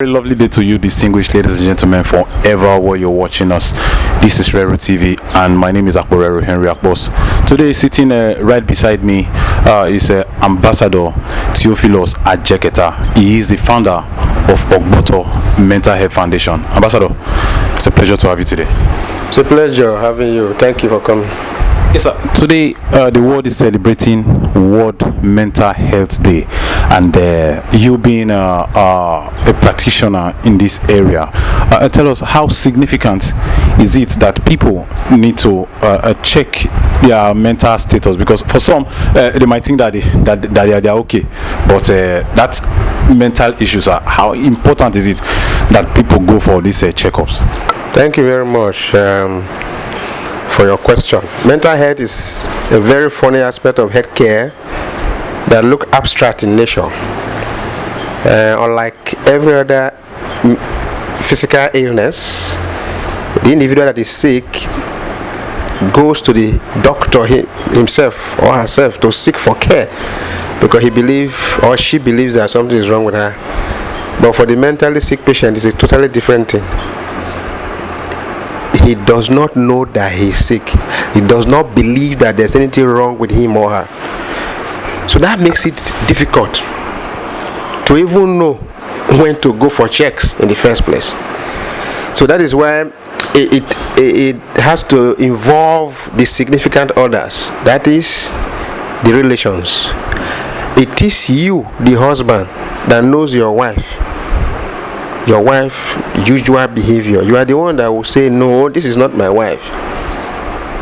Very lovely day to you, distinguished ladies and gentlemen, forever where you're watching us. This is Rero TV, and my name is Rero Henry Akbos. Today, sitting right beside me is Ambassador Theophilus Ajeketa. He is the founder of Ogbotor Mental Health Foundation. Ambassador, it's a pleasure to have you today. It's a pleasure having you. Thank you for coming. Yes, sir. Today, the world is celebrating World Mental Health Day, and you being a practitioner in this area, tell us how significant is it that people need to check their mental status? Because for some, they might think that they are okay, but that's mental issues. How important is it that people go for these checkups? Thank you very much for your question. Mental health is a very funny aspect of healthcare that look abstract in nature. Unlike every other physical illness, the individual that is sick goes to the doctor himself or herself to seek for care because he believes or she believes that something is wrong with her. But for the mentally sick patient, it's a totally different thing. He does not know that he is sick. He does not believe that there's anything wrong with him or her. So that makes it difficult to even know when to go for checks in the first place. So that is why it has to involve the significant others. That is the relations. It is you, the husband, that knows your wife's usual behavior. You are the one that will say, no, this is not my wife.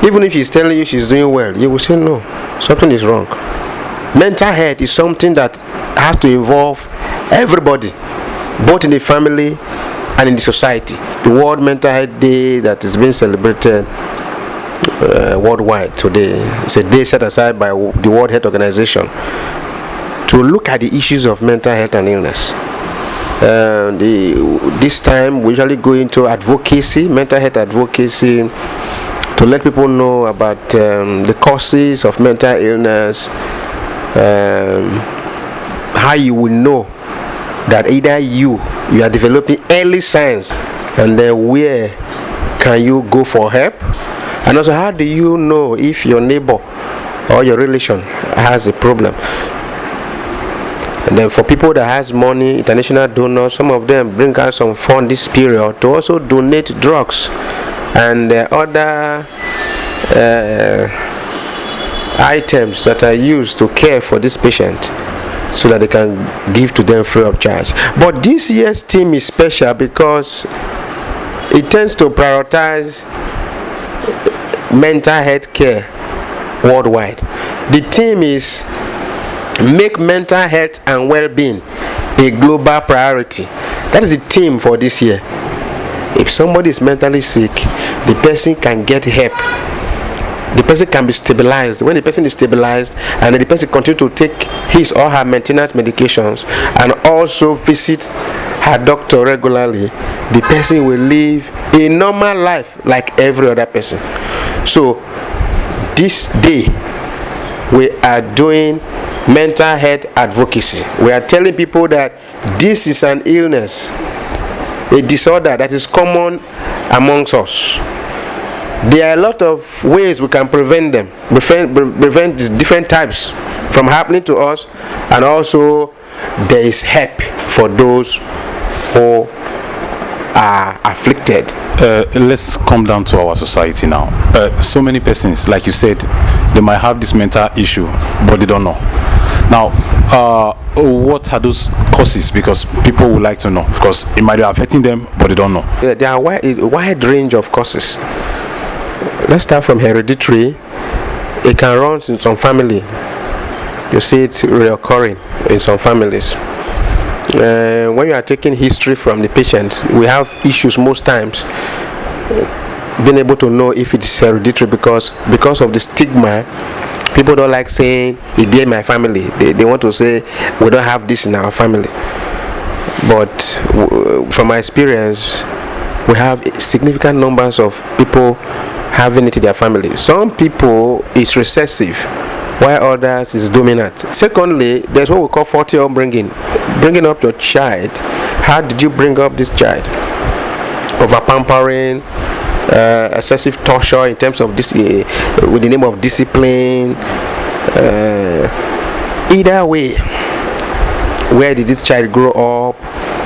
Even if she's telling you she's doing well, you will say, no, something is wrong. Mental health is something that has to involve everybody, both in the family and in the society. The World Mental Health Day that is being celebrated worldwide today, it's a day set aside by the World Health Organization to look at the issues of mental health and illness. This time we usually go into advocacy, mental health advocacy, to let people know about the causes of mental illness, how you will know that either you are developing early signs, and then where can you go for help, and also how do you know if your neighbor or your relation has a problem. And then for people that has money, international donors, some of them bring out some fund this period to also donate drugs and other items that are used to care for this patient so that they can give to them free of charge. But this year's theme is special because it tends to prioritize mental health care worldwide. The theme is make mental health and well-being a global priority. That is the theme for this year. If somebody is mentally sick, the person can get help. The person can be stabilized. When the person is stabilized and the person continues to take his or her maintenance medications and also visit her doctor regularly, the person will live a normal life like every other person. So this day we are doing mental health advocacy. We are telling people that this is an illness, a disorder that is common amongst us. There are a lot of ways we can prevent them, prevent these different types from happening to us, and also there is help for those who are afflicted. Let's come down to our society now. So many persons, like you said, they might have this mental issue, but they don't know. Now, what are those causes? Because people would like to know, because it might be affecting them, but they don't know. There are a wide range of causes. Let's start from hereditary. It can run in some family. You see it reoccurring in some families. When you are taking history from the patient, we have issues most times being able to know if it is hereditary because of the stigma. People don't like saying it in my family. They want to say we don't have this in our family. But from my experience, we have significant numbers of people having it in their family. Some people is recessive, while others is dominant. Secondly, there's what we call 40 upbringing. Bringing up your child How did you bring up this child? Over pampering, excessive torture in terms of this, with the name of discipline. Either way, where did this child grow up?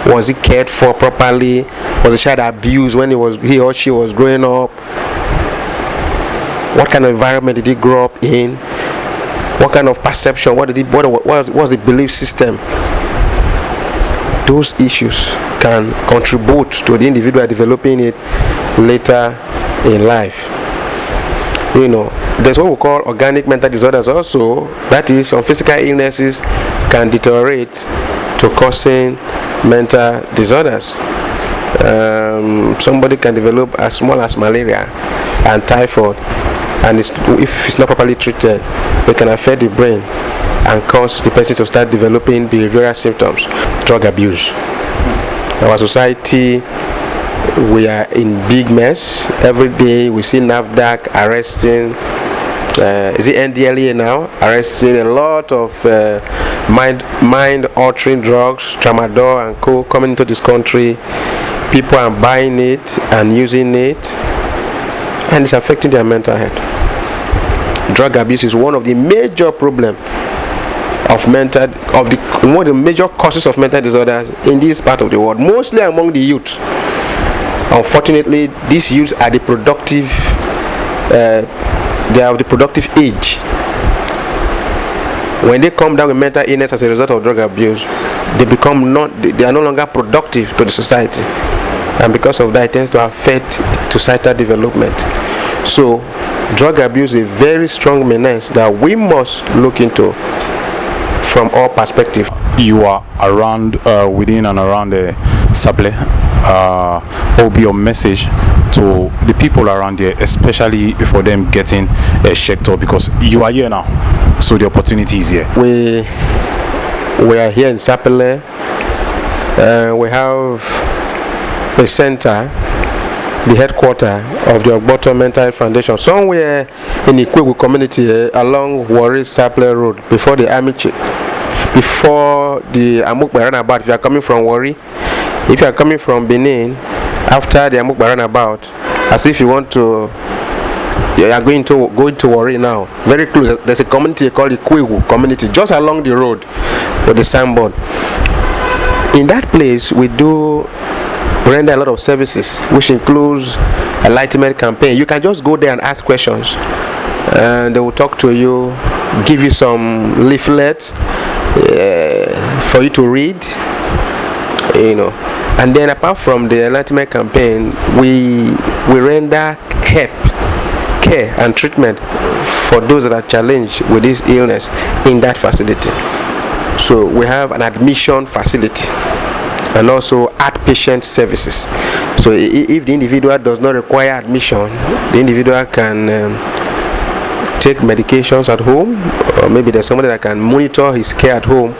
Was he cared for properly? Was the child abused when he or she was growing up? What kind of environment did he grow up in? What kind of perception? What was the belief system? Those issues can contribute to the individual developing it later in life. You know, there's what we call organic mental disorders also. That is, some physical illnesses can deteriorate to causing mental disorders. Somebody can develop as small as malaria and typhoid, and if it's not properly treated, it can affect the brain and cause the person to start developing behavioral symptoms. Drug abuse. Our society, we are in big mess. Every day we see NAFDAC arresting, is it NDLEA now, arresting a lot of mind-altering drugs, tramadol and co, coming into this country. People are buying it and using it, and it's affecting their mental health. Drug abuse is one of the major problems of one of the major causes of mental disorders in this part of the world, mostly among the youth. Unfortunately, these youths are the productive. They are of the productive age. When they come down with mental illness as a result of drug abuse, they are no longer productive to the society, and because of that, it tends to affect societal development. So, drug abuse is a very strong menace that we must look into from all perspectives. You are around, within and around the Saple. What will be your message to the people around there, especially for them getting checked up, because you are here now, so the opportunity is here. We are here in Sapele. We have a center, the headquarters of the Ogbotor Mental Health Foundation, somewhere in the Ikwewu community, along Warri Sapele Road, before the Amukba roundabout. If you are coming from Warri, if you are coming from Benin, after the Amukba roundabout, as if you are going to Warri now, very close, there's a community called the Ikwewu community, just along the road with the signboard. In that place, we do render a lot of services, which includes enlightenment campaign. You can just go there and ask questions, and they will talk to you, give you some leaflets for you to read, you know. And then apart from the enlightenment campaign, we render help, care and treatment for those that are challenged with this illness in that facility. So we have an admission facility and also outpatient services. So if the individual does not require admission, the individual can take medications at home, or maybe there's somebody that can monitor his care at home.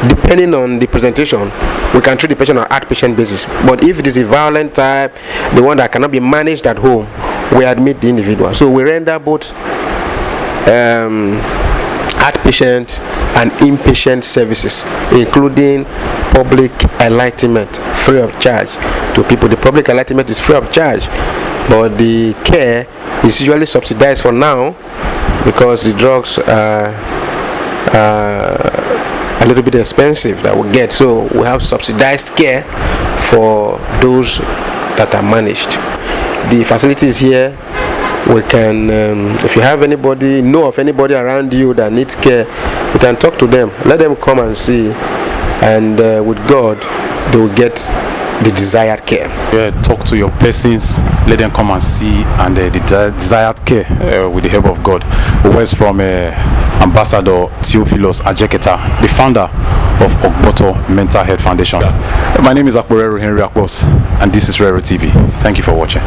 Depending on the presentation, we can treat the patient on an outpatient basis. But if it is a violent type, the one that cannot be managed at home, we admit the individual. So we render both outpatient and inpatient services, including public enlightenment, free of charge to people. The public enlightenment is free of charge, but the care is usually subsidized for now, because the drugs are a little bit expensive that we get. So we have subsidized care for those that are managed. The facilities here, we can, if you have anybody, know of anybody around you that needs care, you can talk to them, let them come and see, and with God, they will get the desired care. Yeah, talk to your persons, let them come and see, and the desired care with the help of God. Words from Ambassador Theophilus Ajeketa, the founder of Ogbotor Mental Health Foundation. My name is Rero Henry, and this is Rero TV. Thank you for watching.